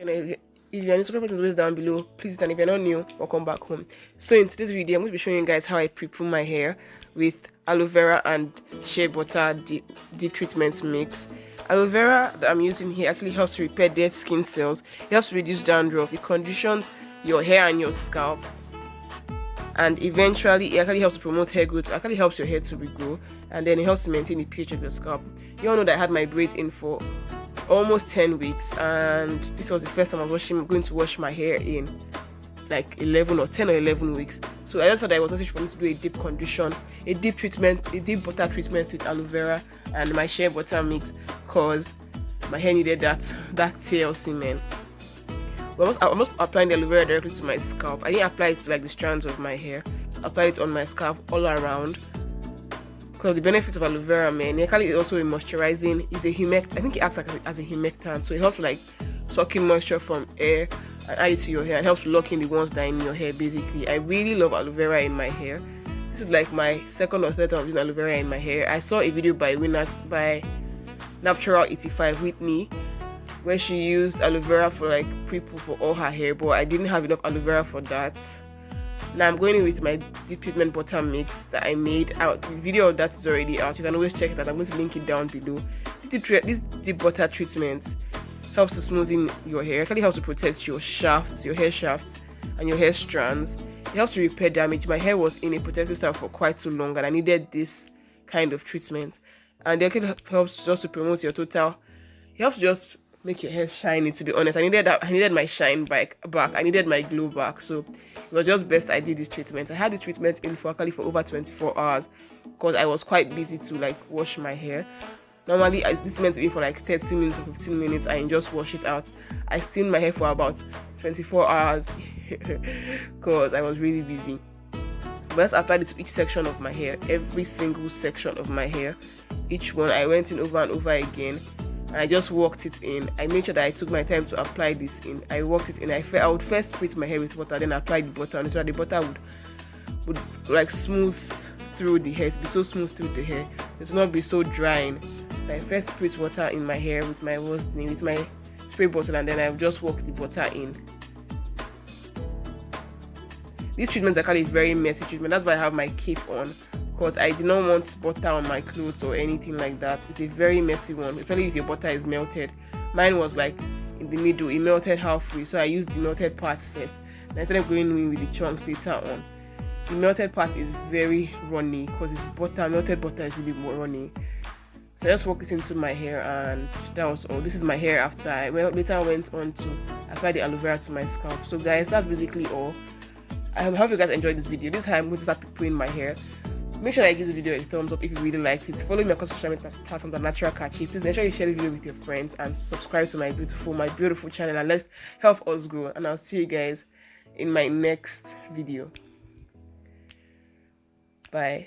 And if you're new, subscribe button is down below, please. And if you're not new, welcome back home. So in today's video, I'm going to be showing you guys how I prepoo my hair with aloe vera and shea butter deep treatment mix. Aloe vera that I'm using here actually helps to repair dead skin cells. It helps to reduce dandruff. It conditions your hair and your scalp, and eventually it actually helps to promote hair growth. It actually helps your hair to regrow, and then it helps to maintain the pH of your scalp. You all know that I had my braids in for almost 10 weeks, and this was the first time I was going to wash my hair in like 11 or 10 or 11 weeks. So I just thought that it was necessary for me to do a deep condition, a deep butter treatment with aloe vera and my shea butter mix, cause my hair needed that TLC, man. I'm not applying the aloe vera directly to my scalp. I didn't apply it to like the strands of my hair. Just apply it on my scalp all around. Because the benefits of aloe vera, man, it actually is also a moisturizing. It's a humect. I think it acts like as a humectant, so it helps to like suck in moisture from air and add it to your hair, and helps to lock in the ones that are in your hair. Basically, I really love aloe vera in my hair. This is like my second or third time using aloe vera in my hair. I saw a video by Natural 85 Whitney, where she used aloe vera for like Prepoo for all her hair, but I didn't have enough aloe vera for that. Now I'm going in with my deep treatment butter mix that I made out. The video of that is already out. You can always check it out. I'm going to link it down below. This deep butter treatment helps to smoothen your hair. It actually helps to protect your shafts, your hair shafts, and your hair strands. It helps to repair damage. My hair was in a protective style for quite too long, and I needed this kind of treatment. And it actually helps just to promote your total. It helps just make your hair shiny, to be honest. I needed my shine back. I needed my glow back. So it was just best I did this treatment. I had this treatment in for over 24 hours because I was quite busy to like wash my hair. Normally this is meant to be for like 30 minutes or 15 minutes and just wash it out. I steamed my hair for about 24 hours because I was really busy. But let's apply this to each section of my hair, every single section of my hair. Each one I went in over and over again, and I just worked it in. I made sure that I took my time to apply this in. I worked it in. I would first spritz my hair with water, then apply the butter, so that the butter would like smooth through the hair. Be so smooth through the hair. It will not be so drying. So I first spritz water in my hair with my spray bottle, and then I would just work the butter in. This treatment actually is very messy treatment. That's why I have my cape on, because I did not want butter on my clothes or anything like that. It's a very messy one, especially if your butter is melted. Mine was like in the middle, it melted halfway, so I used the melted part first. And I started going in with the chunks later on. The melted part is very runny because it's butter. Melted butter is really more runny. So I just worked this into my hair, and that was all. This is my hair after I later went on to apply the aloe vera to my scalp. So guys, that's basically all. I hope you guys enjoyed this video. This is how I'm going to start preparing my hair. Make sure that you give this video a thumbs up if you really liked it. Follow me across social media platforms at Natural Catchy. Please make sure you share the video with your friends and subscribe to my beautiful channel, and let's help us grow. And I'll see you guys in my next video. Bye.